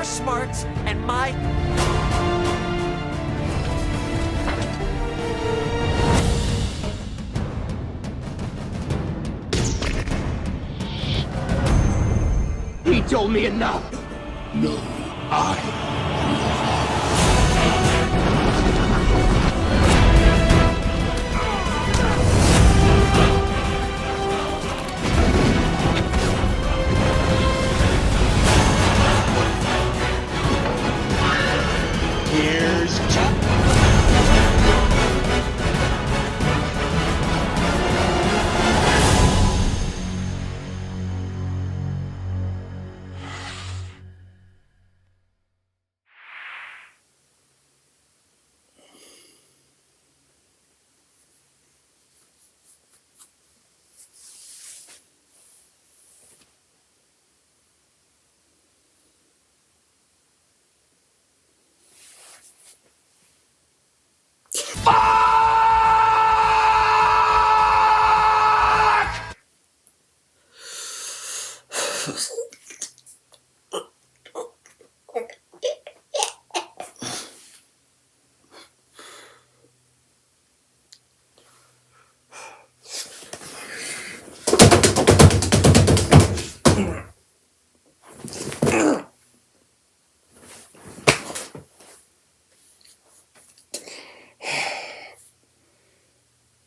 smarts and my... He told me enough. No, I. Here's Chuck.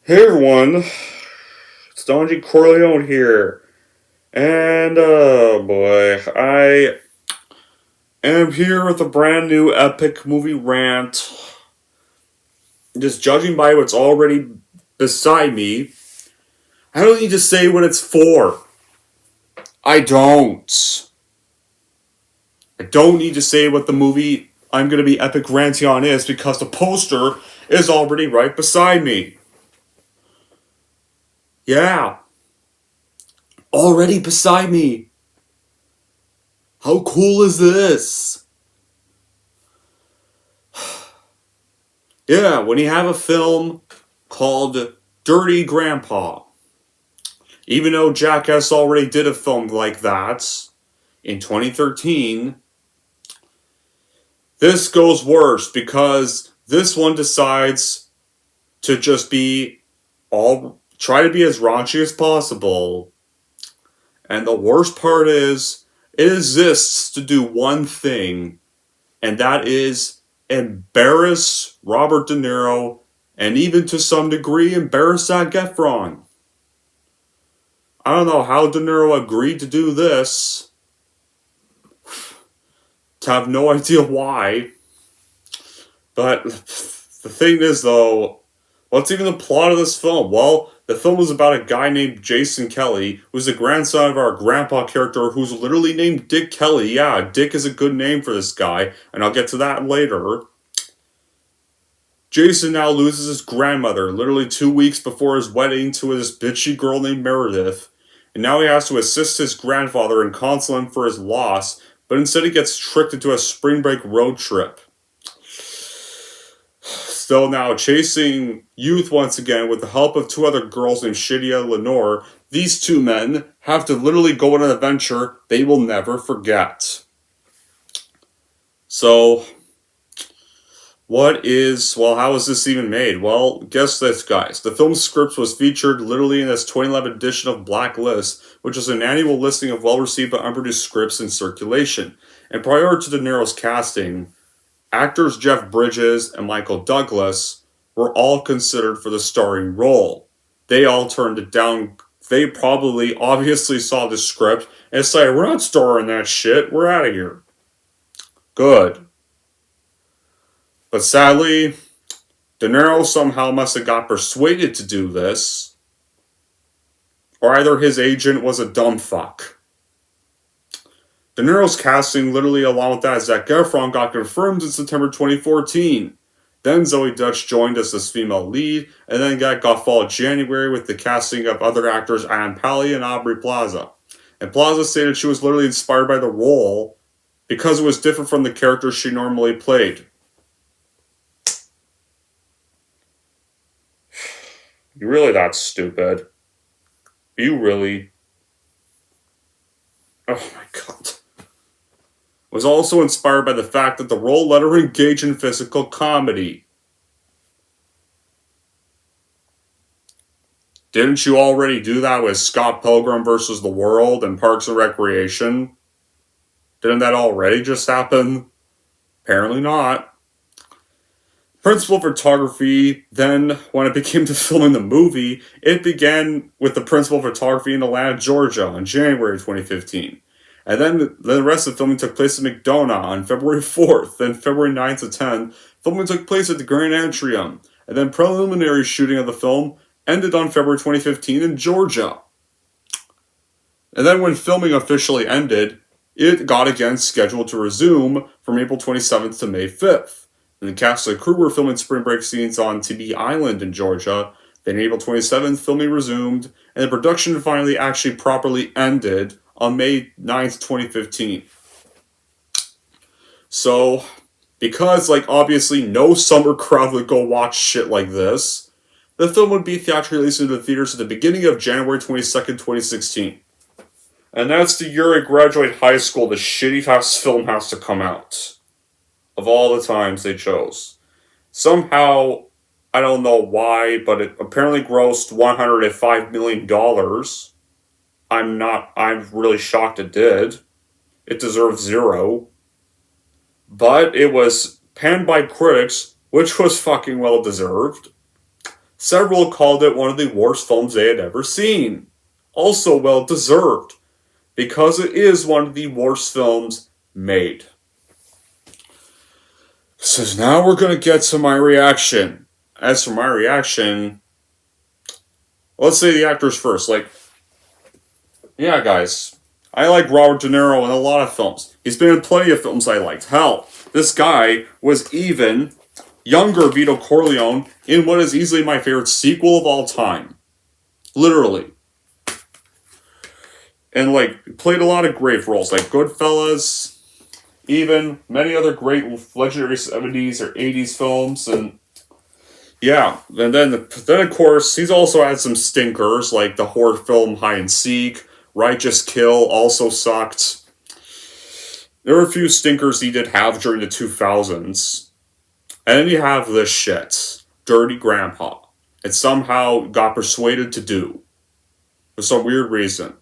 Hey everyone, it's Don G. Corleone here, and oh boy, I am here with a brand new epic movie rant. Just judging by what's already beside me, I don't need to say what it's for. I don't need to say what the movie I'm going to be epic ranting on is because the poster is already right beside me. Yeah. Already beside me. How cool is this? Yeah, when you have a film called Dirty Grandpa. Even though Jackass already did a film like that in 2013, this goes worse because this one decides to just try to be as raunchy as possible. And the worst part is, it exists to do one thing, and that is embarrass Robert De Niro, and even to some degree embarrass Zac Efron. I don't know how De Niro agreed to do this. To have no idea why. But the thing is though, what's even the plot of this film? Well, the film is about a guy named Jason Kelly, who's the grandson of our grandpa character, who's literally named Dick Kelly. Yeah, Dick is a good name for this guy, and I'll get to that later. Jason now loses his grandmother, literally 2 weeks before his wedding to this bitchy girl named Meredith, and now he has to assist his grandfather and console him for his loss, but instead he gets tricked into a spring break road trip. Still now chasing youth once again with the help of two other girls named Shadia and Lenore, these two men have to literally go on an adventure they will never forget. So, how is this even made? Well, guess this, guys. The film's script was featured literally in this 2011 edition of Blacklist, which is an annual listing of well-received but unproduced scripts in circulation. And prior to De Niro's casting, actors Jeff Bridges and Michael Douglas were all considered for the starring role. They all turned it down. They probably obviously saw the script and said, "We're not starring that shit, we're out of here." Good. But sadly, De Niro somehow must have got persuaded to do this, or either his agent was a dumb fuck. De Niro's casting, literally along with that, Zac Efron, got confirmed in September 2014. Then Zoe Dutch joined as this female lead, and then that got followed January with the casting of other actors Ann Pally and Aubrey Plaza. And Plaza stated she was literally inspired by the role because it was different from the character she normally played. You really that stupid? You really? Oh my god. was also inspired by the fact that the role let her engage in physical comedy. Didn't you already do that with Scott Pilgrim vs. the World and Parks and Recreation? Didn't that already just happen? Apparently not. Principal photography, then, when it became to filming the movie, it began with the principal photography in Atlanta, Georgia on January 2015. And then the rest of the filming took place in McDonough on February 4th. Then February 9th to 10th, filming took place at the Grand Atrium. And then preliminary shooting of the film ended on February 2015 in Georgia. And then when filming officially ended, it got again scheduled to resume from April 27th to May 5th. And the cast and crew were filming spring break scenes on Tybee Island in Georgia. Then April 27th, filming resumed, and the production finally actually properly ended on May 9th, 2015. So, because, obviously no summer crowd would go watch shit like this, the film would be theatrically released into the theaters at the beginning of January 22nd, 2016. And that's the year I graduate high school, the shitty-ass film has to come out. Of all the times they chose. Somehow, I don't know why, but it apparently grossed $105 million. I'm really shocked it did. It deserved 0. But it was panned by critics, which was fucking well deserved. Several called it one of the worst films they had ever seen. Also well deserved. Because it is one of the worst films made. So now we're going to get to my reaction. As for my reaction, let's say the actors first. Yeah, guys, I like Robert De Niro in a lot of films. He's been in plenty of films I liked. Hell, this guy was even younger Vito Corleone in what is easily my favorite sequel of all time. Literally. And, played a lot of great roles, like Goodfellas, even many other great legendary 70s or 80s films, and yeah, and then of course, he's also had some stinkers, like the horror film Hide and Seek, Righteous Kill also sucked. There were a few stinkers he did have during the 2000s. And then you have this shit, Dirty Grandpa. It somehow got persuaded to do. For some weird reason.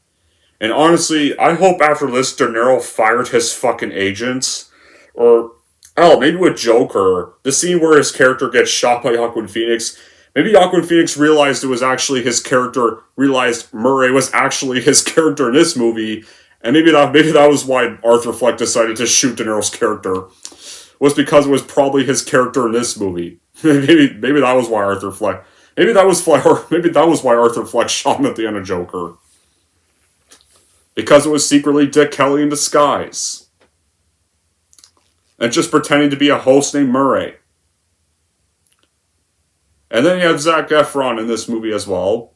And honestly, I hope after this, De Niro fired his fucking agents. Or, hell, maybe with Joker, the scene where his character gets shot by Joaquin Phoenix. Maybe Joaquin Phoenix realized it was actually his character, realized Murray was actually his character in this movie. And maybe that was why Arthur Fleck decided to shoot De Niro's character. Was because it was probably his character in this movie. maybe that was why Arthur Fleck. Maybe that was why Arthur Fleck shot him at the end of Joker. Because it was secretly Dick Kelly in disguise. And just pretending to be a host named Murray. And then you have Zac Efron in this movie as well.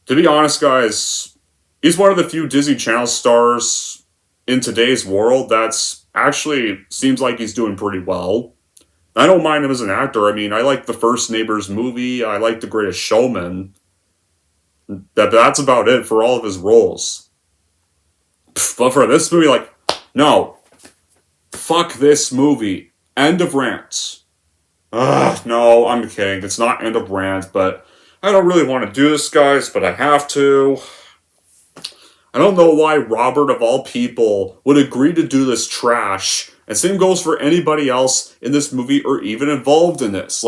To be honest, guys, he's one of the few Disney Channel stars in today's world that's actually seems like he's doing pretty well. I don't mind him as an actor. I mean, I like the first Neighbors movie. I like The Greatest Showman. That's about it for all of his roles. But for this movie, no. Fuck this movie. End of rant. No, I'm kidding. It's not end of rant, but I don't really want to do this, guys, but I have to. I don't know why Robert, of all people, would agree to do this trash. And same goes for anybody else in this movie or even involved in this.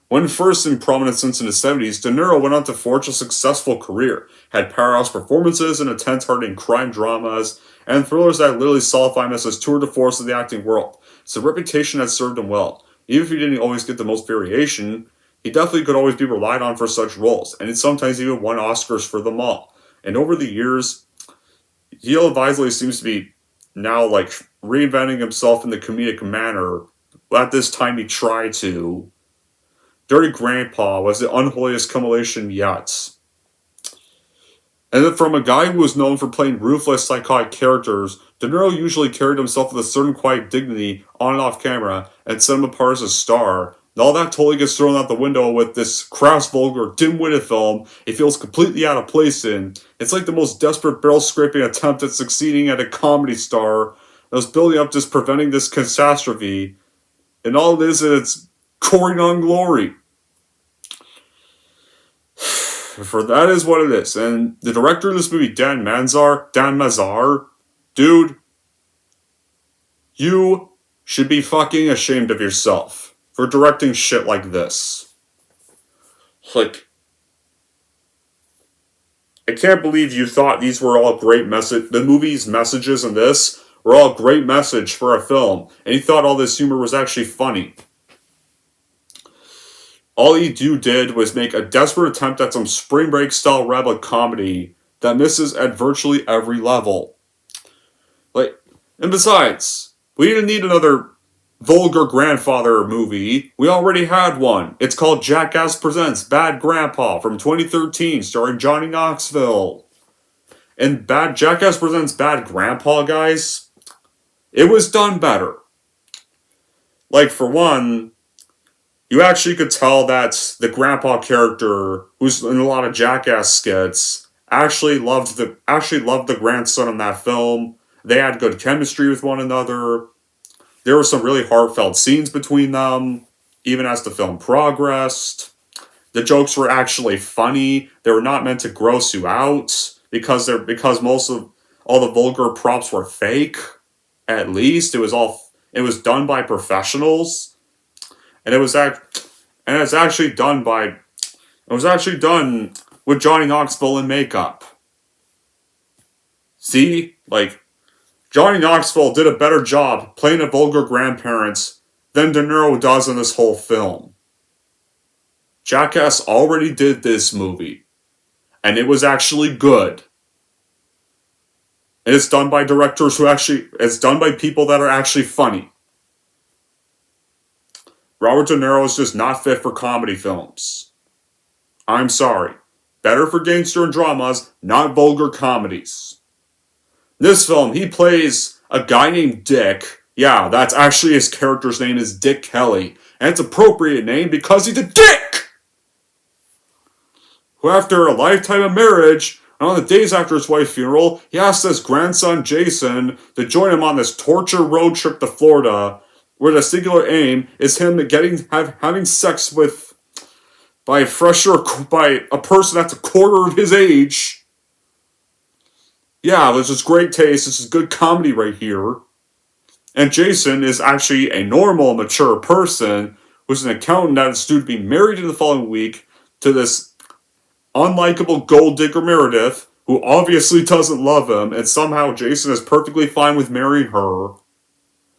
When first in prominence since in the 70s, De Niro went on to forge a successful career, had powerhouse performances in intense-hardening crime dramas, and thrillers that literally solidify him as his tour de force of the acting world. So reputation had served him well. Even if he didn't always get the most variation, he definitely could always be relied on for such roles, and he sometimes even won Oscars for them all. And over the years, he ill-advisedly seems to be now, reinventing himself in the comedic manner. At this time, he tried to. Dirty Grandpa was the unholiest culmination yet. And then from a guy who was known for playing ruthless, psychotic characters, De Niro usually carried himself with a certain quiet dignity on and off camera and set him apart as a star. And all that totally gets thrown out the window with this crass, vulgar, dim-witted film it feels completely out of place in. It's like the most desperate barrel-scraping attempt at succeeding at a comedy star that was building up, just preventing this catastrophe. And all it is it's Corleone glory. For that is what it is. And the director of this movie, Dan Mazar, dude, you should be fucking ashamed of yourself for directing shit like this. Like, I can't believe you thought these were all great the movie's messages in this were all great message for a film, and you thought all this humor was actually funny. All you did was make a desperate attempt at some Spring Break-style rebel comedy that misses at virtually every level. Like, and besides, we didn't need another vulgar grandfather movie. We already had one. It's called Jackass Presents Bad Grandpa from 2013, starring Johnny Knoxville. And Jackass Presents Bad Grandpa, guys, it was done better. Like, for one, you actually could tell that the grandpa character, who's in a lot of Jackass skits, actually loved the grandson in that film. They had good chemistry with one another. There were some really heartfelt scenes between them, even as the film progressed. The jokes were actually funny. They were not meant to gross you out because most of all the vulgar props were fake. At least it was done by professionals, and it was actually done with Johnny Knoxville in makeup. See, like, Johnny Knoxville did a better job playing a vulgar grandparent than De Niro does in this whole film. Jackass already did this movie, and it was actually good. And it's done by directors it's done by people that are actually funny. Robert De Niro is just not fit for comedy films. I'm sorry. Better for gangster and dramas, not vulgar comedies. In this film, he plays a guy named Dick. Yeah, that's actually his character's name is Dick Kelly. And it's an appropriate name because he's a dick! Who, after a lifetime of marriage, and on the days after his wife's funeral, he asks his grandson Jason to join him on this torture road trip to Florida, where the singular aim is him having sex by a person that's a quarter of his age. Yeah, this is great taste. This is good comedy right here. And Jason is actually a normal, mature person who's an accountant that is due to be married in the following week to this unlikable gold digger Meredith, who obviously doesn't love him, and somehow Jason is perfectly fine with marrying her.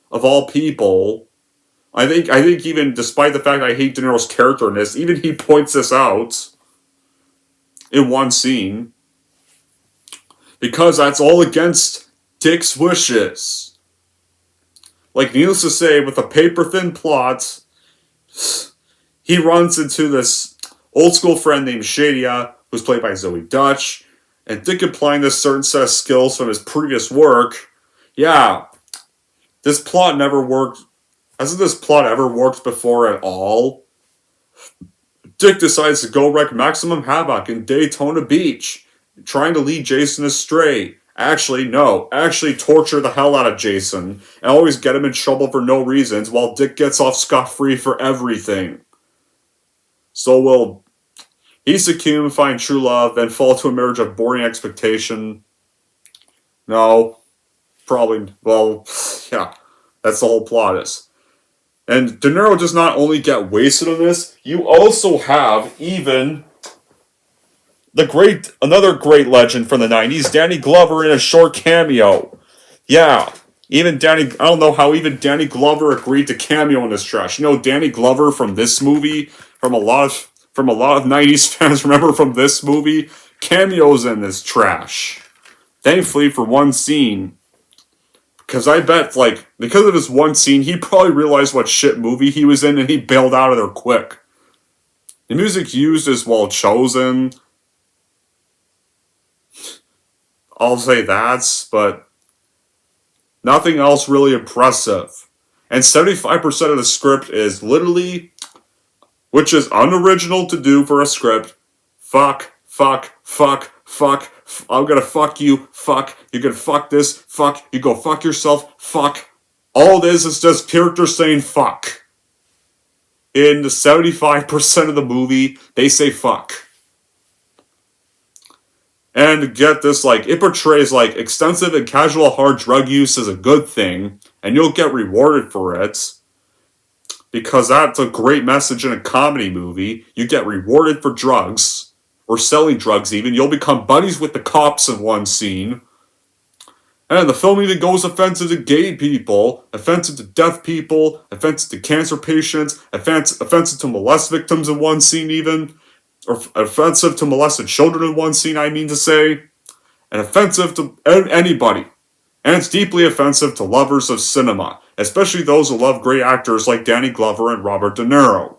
Of all people. I think even despite the fact I hate De Niro's character in this, even he points this out in one scene. Because that's all against Dick's wishes. Like, needless to say, with a paper-thin plot, he runs into this old-school friend named Shadia, who's played by Zoe Dutch, and Dick applying this certain set of skills from his previous work. Yeah, this plot never worked. Hasn't this plot ever worked before at all? Dick decides to go wreak maximum havoc in Daytona Beach, trying to lead Jason astray. Actually torture the hell out of Jason, and always get him in trouble for no reasons, while Dick gets off scot-free for everything. So will he succumb, find true love, then fall to a marriage of boring expectation? No. Probably, well, yeah, that's the whole plot is. And De Niro does not only get wasted on this, you also have even another great legend from the 90s, Danny Glover in a short cameo. Yeah, I don't know how even Danny Glover agreed to cameo in this trash. You know, Danny Glover from this movie, from a lot of 90s fans remember from this movie, cameos in this trash. Thankfully for one scene. Because I bet, because of this one scene, he probably realized what shit movie he was in and he bailed out of there quick. The music used is well chosen. I'll say that, but nothing else really impressive. And 75% of the script is literally, which is unoriginal to do for a script, fuck, fuck, fuck, I'm gonna fuck you, fuck, you're gonna fuck this, fuck, you go fuck yourself, fuck. All this is just characters saying fuck. In the 75% of the movie, they say fuck. And get this, like, it portrays, like, extensive and casual hard drug use as a good thing, and you'll get rewarded for it. Because that's a great message in a comedy movie. You get rewarded for drugs, or selling drugs even. You'll become buddies with the cops in one scene. And the film even goes offensive to gay people, offensive to deaf people, offensive to cancer patients, offensive to molest victims in one scene even, or offensive to molested children in one scene, I mean to say, and offensive to anybody. And it's deeply offensive to lovers of cinema, especially those who love great actors like Danny Glover and Robert De Niro.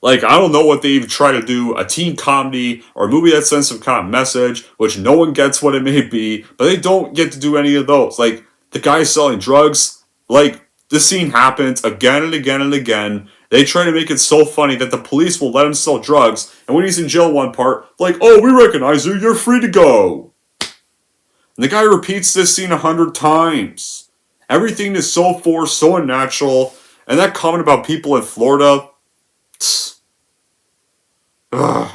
Like, I don't know what they even try to do, a teen comedy or a movie that sends some kind of message, which no one gets what it may be, but they don't get to do any of those. Like, the guy selling drugs, like, this scene happens again and again and again. They try to make it so funny that the police will let him sell drugs, and when he's in jail one part, like, oh, we recognize you, you're free to go. And the guy repeats this scene 100 times. Everything is so forced, so unnatural, and that comment about people in Florida, ugh.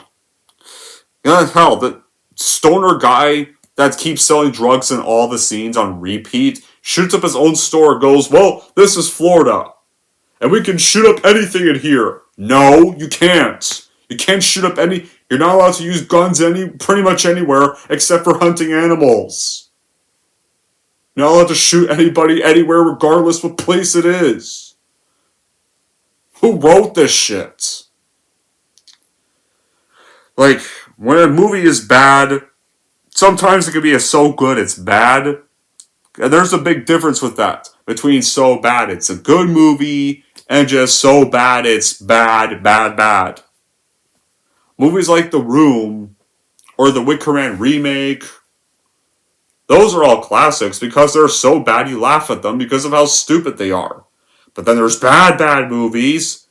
Yeah, hell, the stoner guy that keeps selling drugs in all the scenes on repeat shoots up his own store and goes, well, this is Florida, and we can shoot up anything in here. No, you can't. You can't shoot up you're not allowed to use guns pretty much anywhere except for hunting animals. You're not allowed to shoot anybody anywhere regardless what place it is. Who wrote this shit? Like, when a movie is bad, sometimes it can be so good it's bad. And there's a big difference with that. Between so bad it's a good movie and just so bad it's bad, bad, bad. Movies like The Room or the EPIC RANT remake, those are all classics because they're so bad you laugh at them because of how stupid they are. But then there's bad, bad movies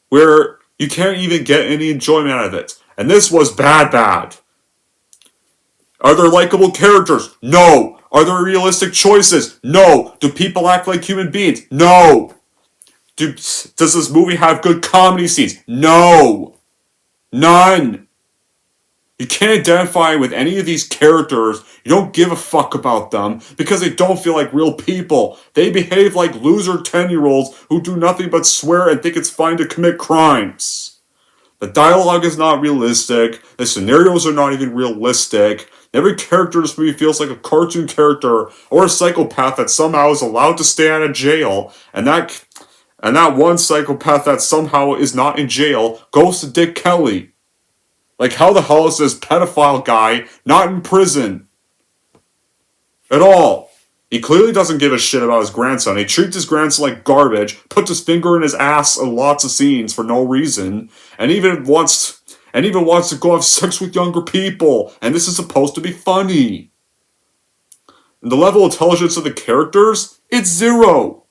where you can't even get any enjoyment out of it. And this was bad, bad. Are there likable characters? No. Are there realistic choices? No. Do people act like human beings? No. Does this movie have good comedy scenes? No. None. You can't identify with any of these characters. You don't give a fuck about them because they don't feel like real people. They behave like loser 10-year-olds who do nothing but swear and think it's fine to commit crimes. The dialogue is not realistic. The scenarios are not even realistic. Every character in this movie feels like a cartoon character or a psychopath that somehow is allowed to stay out of jail. And that one psychopath that somehow is not in jail goes to Dick Kelly. Like, how the hell is this pedophile guy not in prison? At all. He clearly doesn't give a shit about his grandson. He treats his grandson like garbage, puts his finger in his ass in lots of scenes for no reason, and even wants to go have sex with younger people. And this is supposed to be funny. And the level of intelligence of the characters, it's zero.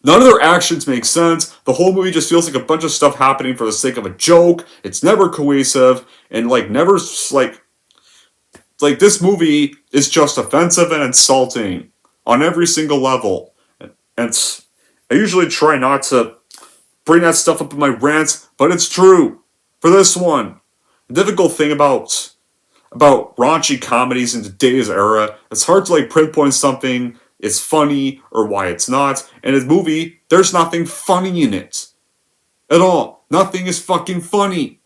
None of their actions make sense. The whole movie just feels like a bunch of stuff happening for the sake of a joke. It's never cohesive, and this movie is just offensive and insulting on every single level. And I usually try not to bring that stuff up in my rants, but it's true. For this one, the difficult thing about raunchy comedies in today's era, it's hard to pinpoint something it's funny or why it's not. And in a movie, there's nothing funny in it. At all. Nothing is fucking funny.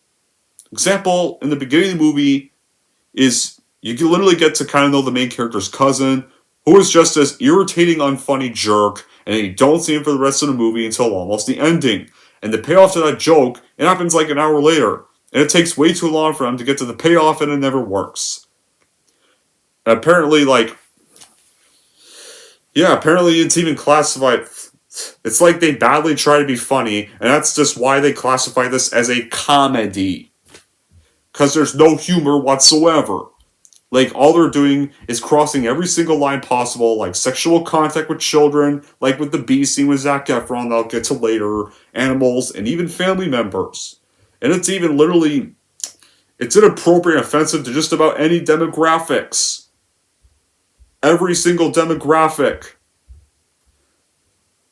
Example, in the beginning of the movie is you can literally get to kind of know the main character's cousin, who is just this irritating, unfunny jerk, and you don't see him for the rest of the movie until almost the ending. And the payoff to that joke, it happens like an hour later. And it takes way too long for him to get to the payoff, and it never works. And apparently, apparently it's even classified. It's like they badly try to be funny, and that's just why they classify this as a comedy. Because there's no humor whatsoever. All they're doing is crossing every single line possible, like sexual contact with children, like with the bee scene with Zac Efron that I'll get to later, animals, and even family members. And it's even literally It's inappropriate and offensive to just about any demographics. Every single demographic.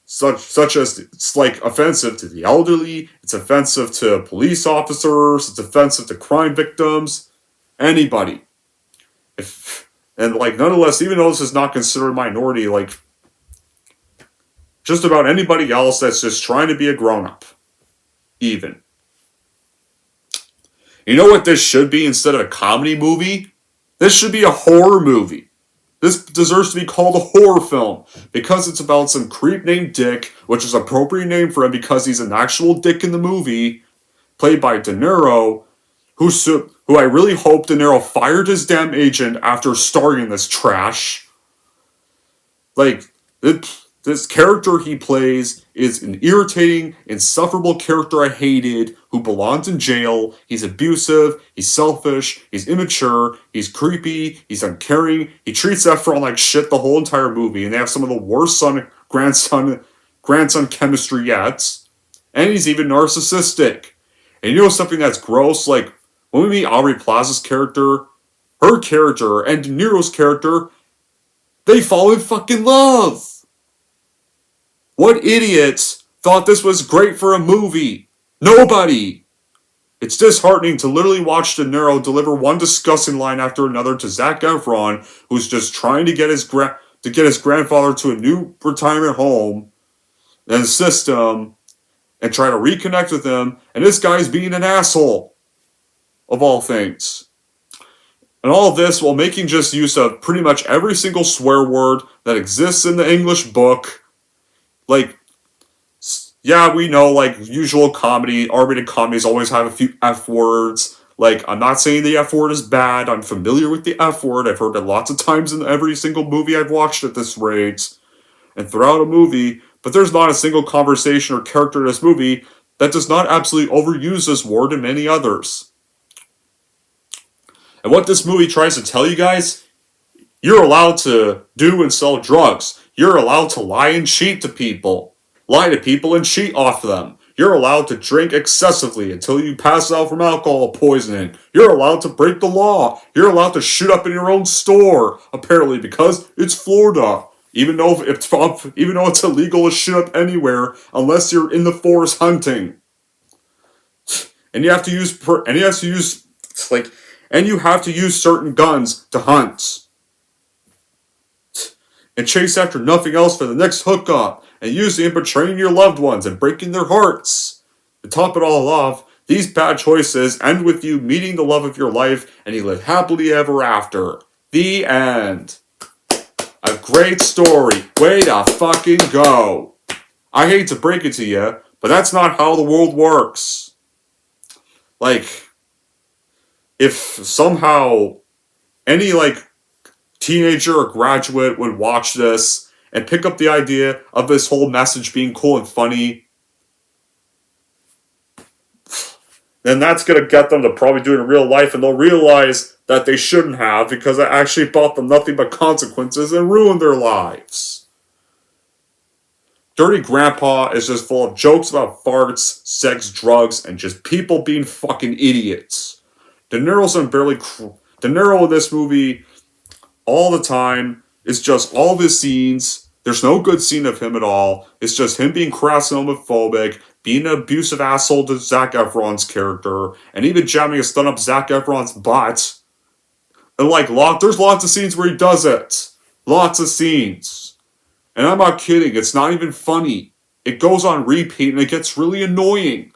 Such as it's like offensive to the elderly, it's offensive to police officers, it's offensive to crime victims, anybody. And like nonetheless, even though this is not considered a minority, like just about anybody else that's just trying to be a grown-up. Even. You know what this should be instead of a comedy movie? This should be a horror movie. This deserves to be called a horror film because it's about some creep named Dick, which is an appropriate name for him because he's an actual dick in the movie, played by De Niro, who I really hope De Niro fired his damn agent after starring in this trash. Like, this character he plays is an irritating, insufferable character I hated who belongs in jail. He's abusive, he's selfish, he's immature, he's creepy, he's uncaring. He treats Efron like shit the whole entire movie, and they have some of the worst grandson chemistry yet. And he's even narcissistic. And you know something that's gross? Like, when we meet Aubrey Plaza's character, her character, and De Niro's character, they fall in fucking love! What idiots thought this was great for a movie? Nobody! It's disheartening to literally watch De Niro deliver one disgusting line after another to Zac Efron, who's just trying to get his grandfather to a new retirement home and system and try to reconnect with him, and this guy's being an asshole, of all things. And all of this while making just use of pretty much every single swear word that exists in the English book. Like, yeah, we know, like, usual comedy, R-rated comedies always have a few F words. Like, I'm not saying the F word is bad. I'm familiar with the F word. I've heard it lots of times in every single movie I've watched at this rate. And throughout a movie, but there's not a single conversation or character in this movie that does not absolutely overuse this word and many others. And what this movie tries to tell you guys, you're allowed to do and sell drugs. You're allowed to lie and cheat to people. Lie to people and cheat off them. You're allowed to drink excessively until you pass out from alcohol poisoning. You're allowed to break the law. You're allowed to shoot up in your own store, apparently, because it's Florida. Even though it's illegal to shoot up anywhere unless you're in the forest hunting. And you have to use certain guns to hunt. And chase after nothing else for the next hookup, and using and betraying your loved ones and breaking their hearts. To top it all off, these bad choices end with you meeting the love of your life, and you live happily ever after. The end. A great story. Way to fucking go. I hate to break it to you, but that's not how the world works. Like, if somehow any, teenager or graduate would watch this and pick up the idea of this whole message being cool and funny, then that's going to get them to probably do it in real life, and they'll realize that they shouldn't have because it actually brought them nothing but consequences and ruined their lives. Dirty Grandpa is just full of jokes about farts, sex, drugs, and just people being fucking idiots. De Niro in this movie all the time is just all of his scenes. There's no good scene of him at all. It's just him being crass and homophobic, being an abusive asshole to Zac Efron's character, and even jamming a stun up Zac Efron's butt. And there's lots of scenes where he does it. Lots of scenes. And I'm not kidding, it's not even funny. It goes on repeat and it gets really annoying.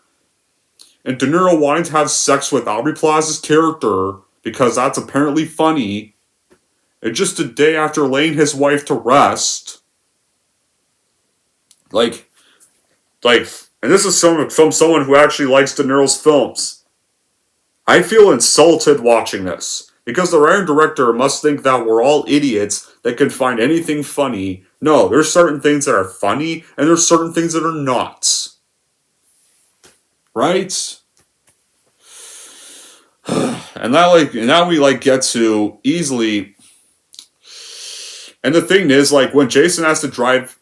And De Niro wanting to have sex with Aubrey Plaza's character because that's apparently funny. And just a day after laying his wife to rest. And this is from someone who actually likes De Niro's films. I feel insulted watching this. Because the writer and director must think that we're all idiots that can find anything funny. No, there's certain things that are funny, and there's certain things that are not. Right? And now we get to easily. And the thing is, when Jason has to drive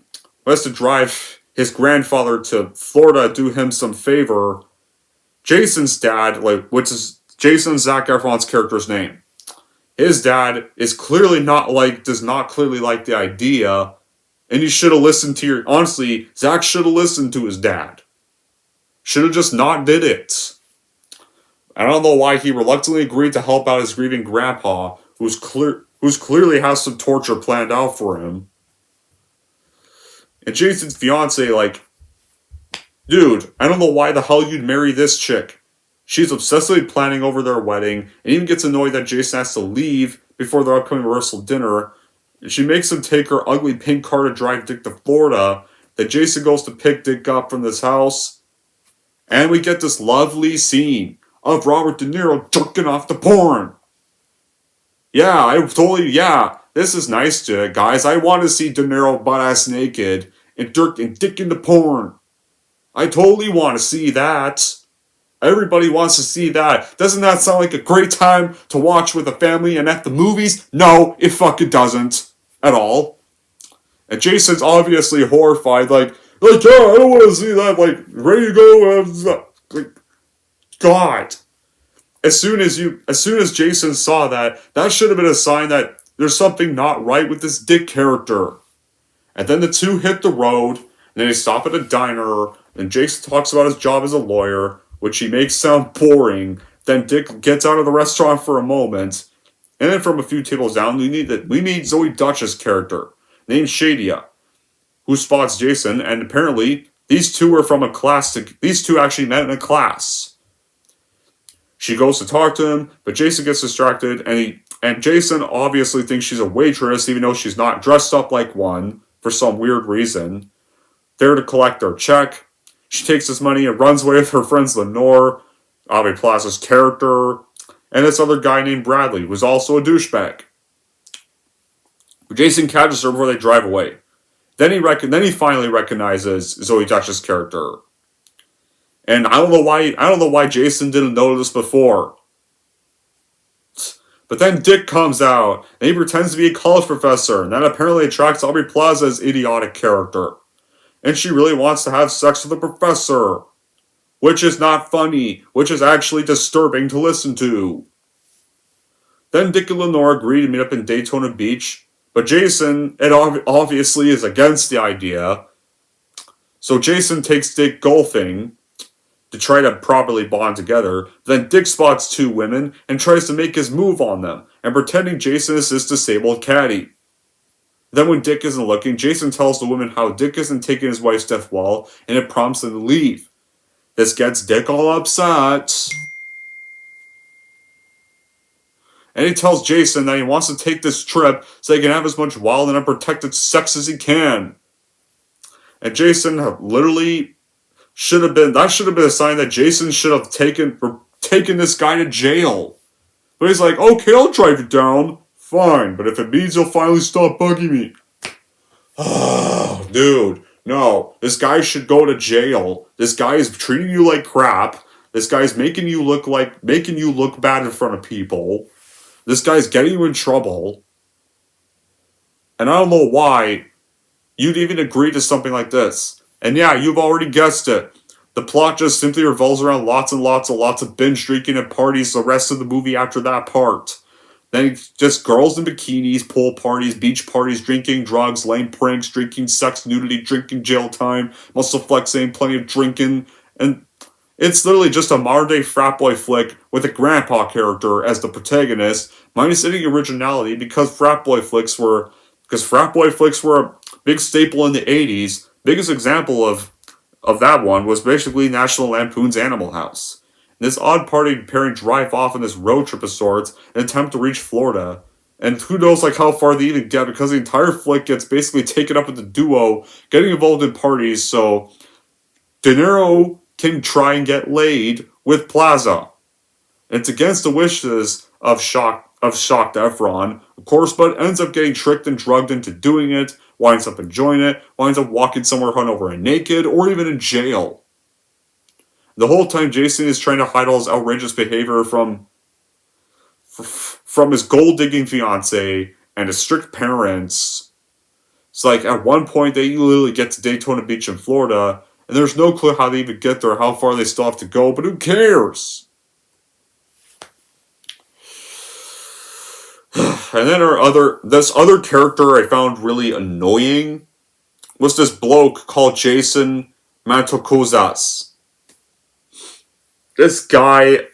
his grandfather to Florida to do him some favor, Jason's dad, which is Jason Zac Efron's character's name. His dad does not clearly like the idea, and he should have listened to honestly, Zac should have listened to his dad. Should have just not did it. I don't know why he reluctantly agreed to help out his grieving grandpa, who's clearly has some torture planned out for him. And Jason's fiance, dude, I don't know why the hell you'd marry this chick. She's obsessively planning over their wedding, and even gets annoyed that Jason has to leave before their upcoming rehearsal dinner. And she makes him take her ugly pink car to drive Dick to Florida. Then Jason goes to pick Dick up from this house. And we get this lovely scene of Robert De Niro jerking off to porn. This is nice, guys. I want to see De Niro butt-ass naked and dick into porn. I totally want to see that. Everybody wants to see that. Doesn't that sound like a great time to watch with a family and at the movies? No, it fucking doesn't. At all. And Jason's obviously horrified, yeah, I don't want to see that, ready to go, God. As soon as Jason saw that should have been a sign that there's something not right with this Dick character. And then the two hit the road, and then they stop at a diner, and Jason talks about his job as a lawyer, which he makes sound boring. Then Dick gets out of the restaurant for a moment, and then from a few tables down, we meet Zoe Dutch's character, named Shadia, who spots Jason, and apparently these two actually met in a class. She goes to talk to him, but Jason gets distracted, and Jason obviously thinks she's a waitress, even though she's not dressed up like one, for some weird reason. There to collect their check. She takes his money and runs away with her friends Lenore, Aubrey Plaza's character, and this other guy named Bradley, who's also a douchebag. Jason catches her before they drive away. Then he finally recognizes Zoe Dutch's character. And I don't know why Jason didn't know this before. But then Dick comes out, and he pretends to be a college professor, and that apparently attracts Aubrey Plaza's idiotic character. And she really wants to have sex with the professor. Which is not funny, which is actually disturbing to listen to. Then Dick and Lenore agree to meet up in Daytona Beach, but Jason, obviously is against the idea. So Jason takes Dick golfing to try to properly bond together. Then Dick spots two women and tries to make his move on them, and pretending Jason is his disabled caddy. Then when Dick isn't looking, Jason tells the women how Dick isn't taking his wife's death well, and it prompts them to leave. This gets Dick all upset. And he tells Jason that he wants to take this trip so he can have as much wild and unprotected sex as he can. And Jason literally should have been a sign that Jason should have taken this guy to jail. But he's like, okay, I'll drive you down. Fine, but if it means you'll finally stop bugging me. Oh, dude. No, this guy should go to jail. This guy is treating you like crap. This guy's making you look bad in front of people. This guy's getting you in trouble. And I don't know why you'd even agree to something like this. And yeah, you've already guessed it. The plot just simply revolves around lots and lots of binge drinking and parties the rest of the movie after that part. Then just girls in bikinis, pool parties, beach parties, drinking, drugs, lame pranks, drinking, sex, nudity, drinking, jail time, muscle flexing, plenty of drinking, and it's literally just a modern-day frat boy flick with a grandpa character as the protagonist, minus any originality because frat boy flicks were a big staple in the 80s. Biggest example of that one was basically National Lampoon's Animal House. This odd party pairing drive off on this road trip of sorts in an attempt to reach Florida. And who knows how far they even get because the entire flick gets basically taken up with the duo getting involved in parties so De Niro can try and get laid with Plaza. And it's against the wishes of shocked Efron, of course, but ends up getting tricked and drugged into doing it, winds up enjoying it, winds up walking somewhere hungover and naked, or even in jail. The whole time Jason is trying to hide all his outrageous behavior from his gold-digging fiancé and his strict parents. It's like at one point they literally get to Daytona Beach in Florida, and there's no clue how they even get there, how far they still have to go, but who cares? And then this other character I found really annoying was this bloke called Jason Mantzoukas. This guy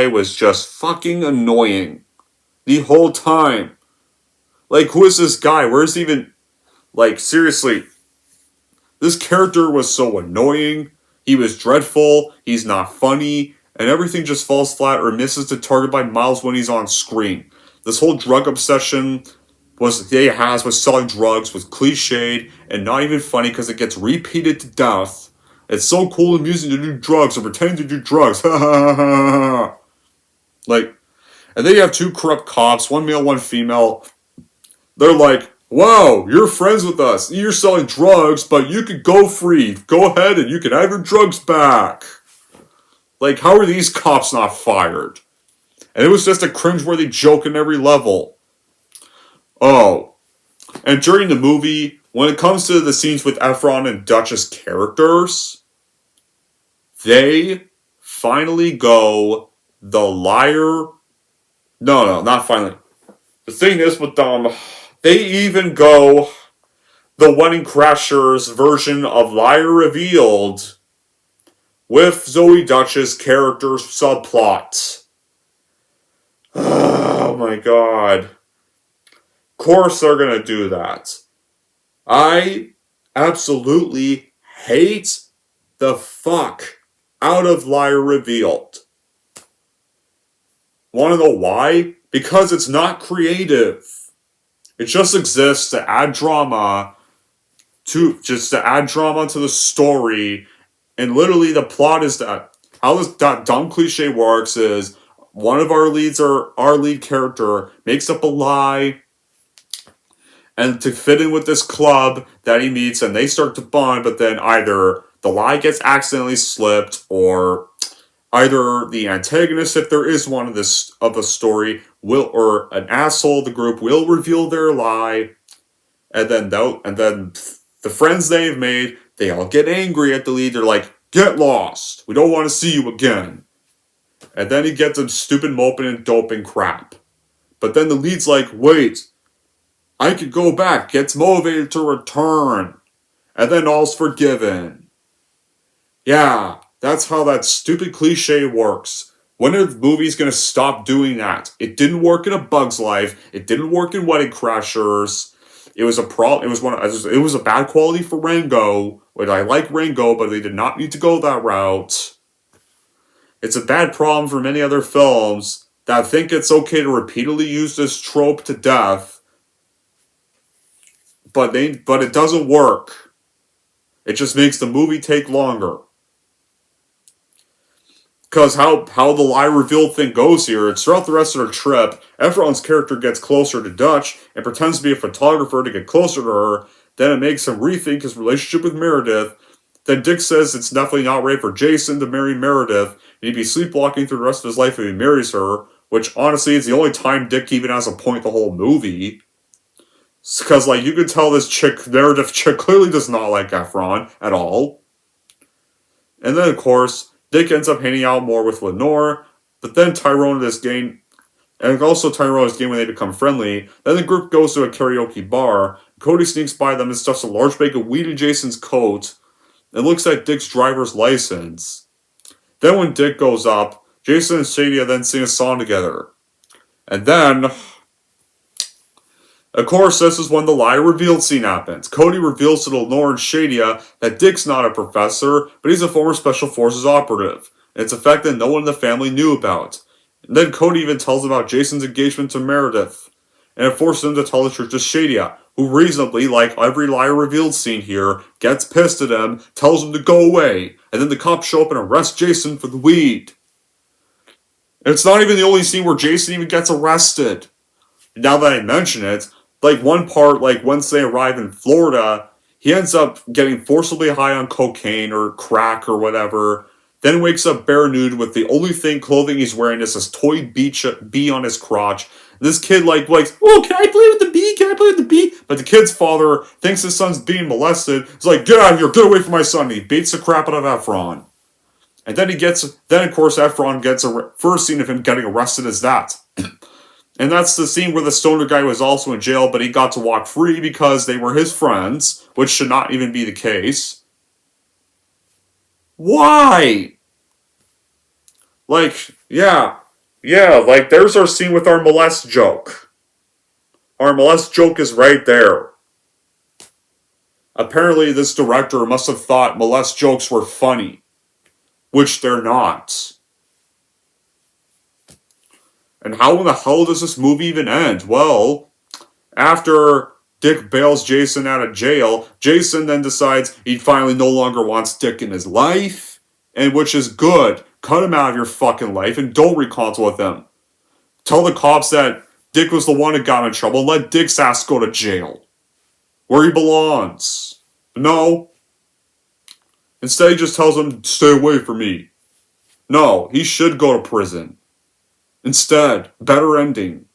was just fucking annoying the whole time. Like, who is this guy? Where's even, like, seriously, this character was so annoying. He was dreadful. He's not funny. And everything just falls flat or misses the target by miles when he's on screen. This whole drug obsession that he has with selling drugs was cliched and not even funny because it gets repeated to death. It's so cool and amusing to do drugs or pretend to do drugs. Like, and then you have two corrupt cops, one male, one female. They're like, wow, you're friends with us. You're selling drugs, but you can go free. Go ahead and you can have your drugs back. Like, how are these cops not fired? And it was just a cringeworthy joke in every level. Oh. And during the movie, when it comes to the scenes with Efron and Dutch's characters, they finally go the liar. No, not finally. The thing is with them, they even go the Wedding Crashers version of Liar Revealed with Zoe Dutch's character's subplot. Oh my god. Of course they're gonna do that. I absolutely hate the fuck out of Liar Revealed. Wanna know why? Because it's not creative. It just exists to add drama to the story. And literally the plot is that how that dumb cliche works is one of our lead character makes up a lie and to fit in with this club that he meets and they start to bond, but then either the lie gets accidentally slipped or either the antagonist, if there is one of the story, or an asshole of the group will reveal their lie, and then the friends they've made, they all get angry at the lead. They're like, get lost. We don't want to see you again. And then he gets some stupid moping and doping crap. But then the lead's like, wait, I could go back. Gets motivated to return. And then all's forgiven. Yeah, that's how that stupid cliche works. When are the movies going to stop doing that? It didn't work in A Bug's Life. It didn't work in Wedding Crashers. It was a bad quality for Rango. I like Rango, but they did not need to go that route. It's a bad problem for many other films that think it's okay to repeatedly use this trope to death, but it doesn't work. It just makes the movie take longer. Because how the lie reveal thing goes here, it's throughout the rest of their trip, Efron's character gets closer to Dutch and pretends to be a photographer to get closer to her. Then it makes him rethink his relationship with Meredith. Then Dick says it's definitely not right for Jason to marry Meredith, and he'd be sleepwalking through the rest of his life if he marries her, which honestly is the only time Dick even has a point the whole movie. Because, like, you can tell this Meredith chick clearly does not like Efron at all. And then, of course, Dick ends up hanging out more with Lenore, but then Tyrone is game, and also Tyrone is game when they become friendly. Then the group goes to a karaoke bar. Cody sneaks by them and stuffs a large bag of weed in Jason's coat, and looks at Dick's driver's license. Then when Dick goes up, Jason and Shadia then sing a song together. And then, of course, this is when the lie revealed scene happens. Cody reveals to Lenore and Shadia that Dick's not a professor, but he's a former Special Forces operative. And it's a fact that no one in the family knew about. And then Cody even tells about Jason's engagement to Meredith. And it forces him to tell the truth to Shadia, who reasonably, like every lie revealed scene here, gets pissed at him, tells him to go away, and then the cops show up and arrest Jason for the weed. And it's not even the only scene where Jason even gets arrested. Now that I mention it, like one part, like once they arrive in Florida, he ends up getting forcibly high on cocaine or crack or whatever, then wakes up bare nude with the only clothing he's wearing is this toy bee on his crotch. And this kid like, oh, can I play with the bee? Can I play with the bee? But the kid's father thinks his son's being molested. He's like, get out of here, get away from my son. And he beats the crap out of Efron. And then of course, Efron gets first scene of him getting arrested is that. And that's the scene where the stoner guy was also in jail, but he got to walk free because they were his friends, which should not even be the case. Why? Like, yeah, like there's our scene with our molest joke. Our molest joke is right there. Apparently, this director must have thought molest jokes were funny, which they're not. And how in the hell does this movie even end? Well, after Dick bails Jason out of jail, Jason then decides he finally no longer wants Dick in his life, and which is good. Cut him out of your fucking life and don't reconcile with him. Tell the cops that Dick was the one who got him in trouble and let Dick's ass go to jail, where he belongs. No. Instead, he just tells him, stay away from me. No, he should go to prison. Instead, better ending.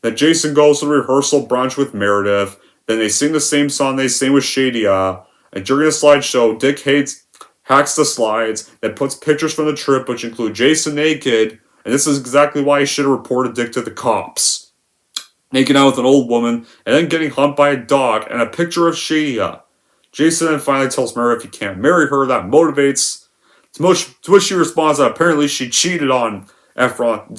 That Jason goes to the rehearsal brunch with Meredith, then they sing the same song they sing with Shadia, and during the slideshow, Dick hacks the slides that puts pictures from the trip which include Jason naked, and this is exactly why he should have reported Dick to the cops. Making out with an old woman, and then getting humped by a dog, and a picture of Shadia. Jason then finally tells Meredith he can't marry her, that motivates, to which she responds that apparently she cheated on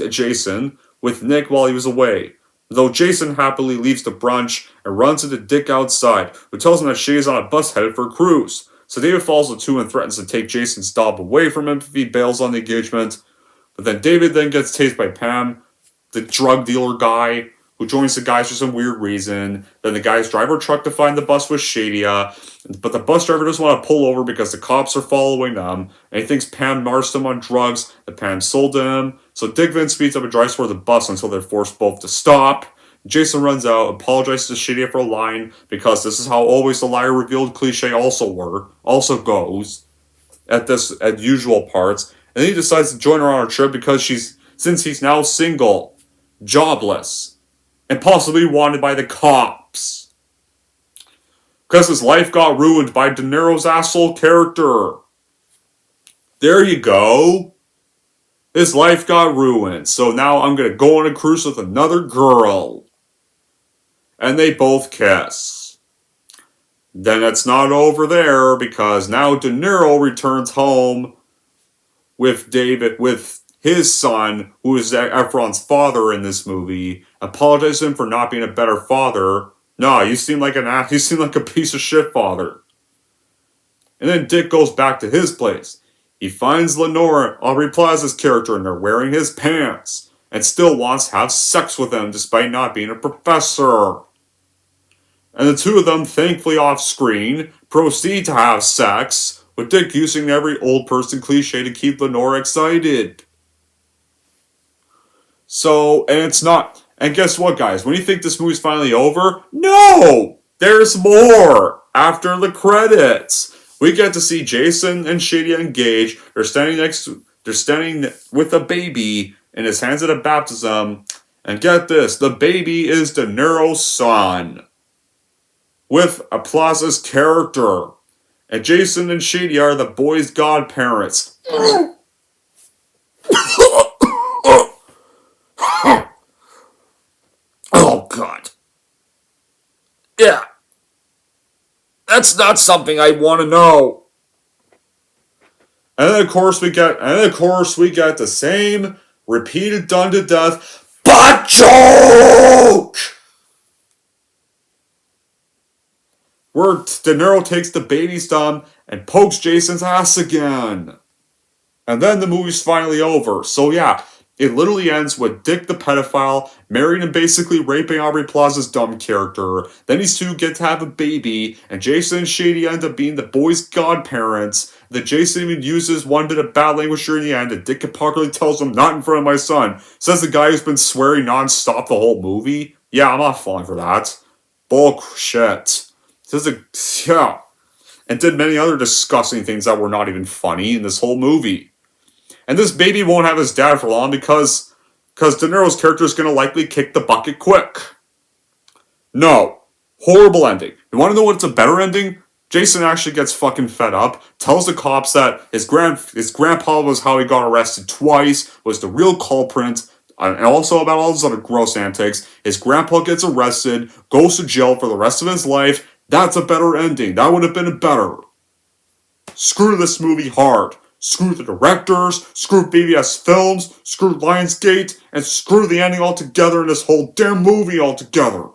Jason with Nick while he was away. Though Jason happily leaves the brunch and runs into Dick outside, who tells him that she is on a bus headed for a cruise. So David follows the two and threatens to take Jason's job away from him if he bails on the engagement. But then David then gets tased by Pam, the drug dealer guy, who joins the guys for some weird reason. Then the guys drive a truck to find the bus with Shadia, but the bus driver doesn't want to pull over because the cops are following them, and he thinks Pam narsed him on drugs that Pam sold to him. So Dick then speeds up and drives toward the bus until they're forced both to stop. Jason runs out, apologizes to Shadia for a line, because this is how always the liar revealed cliche also goes at usual parts. And then he decides to join her on her trip because since he's now single, jobless, and possibly wanted by the cops. Because his life got ruined by De Niro's asshole character. There you go. His life got ruined, so now I'm going to go on a cruise with another girl. And they both kiss. Then it's not over there, because now De Niro returns home with his son, who is Efron's father in this movie, apologizes to him for not being a better father. No, you seem like a piece of shit father. And then Dick goes back to his place. He finds Lenore, Aubrey Plaza's character, and they're wearing his pants, and still wants to have sex with him despite not being a professor. And the two of them, thankfully off screen, proceed to have sex, with Dick using every old person cliche to keep Lenore excited. So, and guess what, guys? When you think this movie's finally over, no! There's more! After the credits, we get to see Jason and Shadia engage. They're standing with a baby in his hands at a baptism. And get this, the baby is De Niro's son, with a Plaza's character. And Jason and Shadia are the boy's godparents. Oh, God. Yeah. That's not something I want to know. And then, of course, we get the same repeated done to death butt joke! Where De Niro takes the baby's thumb and pokes Jason's ass again. And then the movie's finally over. So yeah, it literally ends with Dick the pedophile marrying and basically raping Aubrey Plaza's dumb character. Then these two get to have a baby, and Jason and Shady end up being the boy's godparents. That Jason even uses one bit of bad language during the end, and Dick hypocritically tells him, not in front of my son. Says the guy who's been swearing non-stop the whole movie. Yeah, I'm not falling for that. Bullshit. Yeah. And did many other disgusting things that were not even funny in this whole movie. And this baby won't have his dad for long because De Niro's character is going to likely kick the bucket quick. No. Horrible ending. You want to know what's a better ending? Jason actually gets fucking fed up, tells the cops that his grandpa was how he got arrested twice, was the real culprit, And also about all his other gross antics. His grandpa gets arrested, goes to jail for the rest of his life. That's a better ending. That would have been better. Screw this movie hard. Screw the directors, screw BBS Films, screw Lionsgate, and screw the ending altogether in this whole damn movie altogether.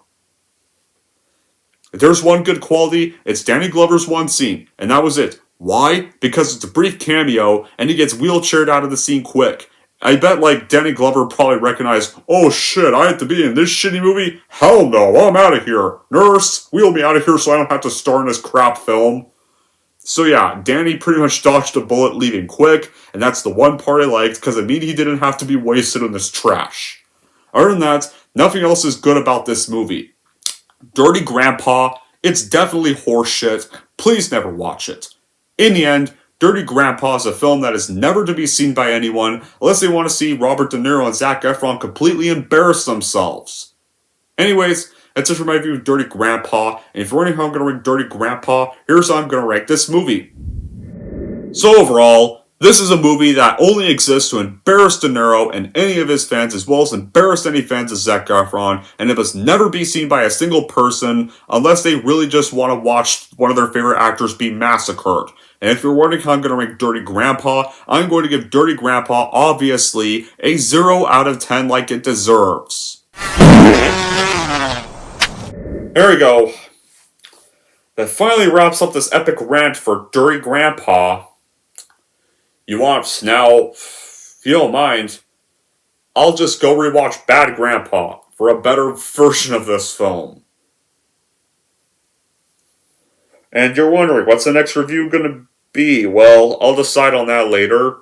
If there's one good quality, it's Danny Glover's one scene, and that was it. Why? Because it's a brief cameo, and he gets wheelchaired out of the scene quick. I bet, Danny Glover probably recognized, oh shit, I have to be in this shitty movie? Hell no, I'm out of here. Nurse, wheel me out of here so I don't have to star in this crap film. So yeah, Danny pretty much dodged a bullet leaving quick, and that's the one part I liked, because it means he didn't have to be wasted on this trash. Other than that, nothing else is good about this movie. Dirty Grandpa, it's definitely horseshit. Please never watch it. In the end, Dirty Grandpa is a film that is never to be seen by anyone unless they want to see Robert De Niro and Zac Efron completely embarrass themselves. Anyways, that's it for my review of Dirty Grandpa, and if you're wondering how I'm going to rank Dirty Grandpa, here's how I'm going to rank this movie. So overall, this is a movie that only exists to embarrass De Niro and any of his fans, as well as embarrass any fans of Zac Efron, and it must never be seen by a single person unless they really just want to watch one of their favorite actors be massacred. And if you're wondering how I'm going to rank Dirty Grandpa, I'm going to give Dirty Grandpa, obviously, a 0 out of 10 like it deserves. There we go. That finally wraps up this epic rant for Dirty Grandpa. Now, if you don't mind, I'll just go rewatch Bad Grandpa for a better version of this film. And you're wondering, what's the next review going to be? Well, I'll decide on that later.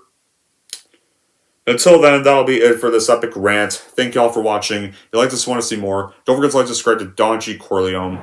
Until then, that'll be it for this epic rant. Thank y'all for watching. If you like this, want to see more, don't forget to like, subscribe to Don G. Corleone.